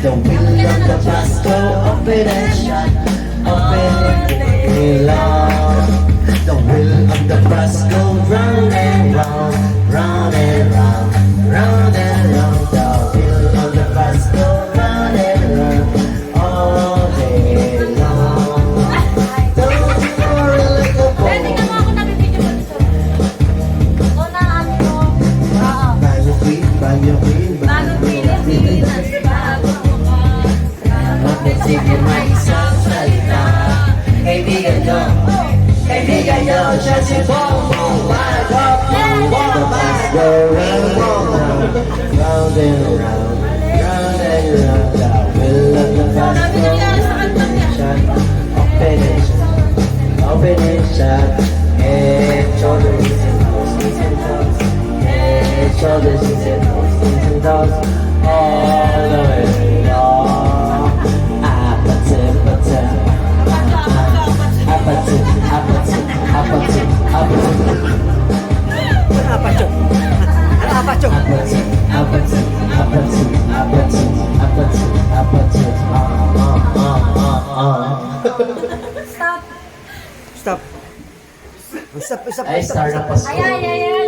The wheel of the bus go up and shut, up and long. The wheel of the bus go round and round, round and round, round and round. The wheel of the bus go round and round all day long. Don't you worry, little boy. Sige may isang salita. Kaibigan nyo, siya si Bongbong Marcos. The bus go round and round, round and round, round and round. The wheel of the bus go round and shut, open and shut, open and shut. Head, shoulders, and toes, and toes. Head, shoulders, and toes, and toes. All the way along. Stop. Stop. Ay, star na po. Ay.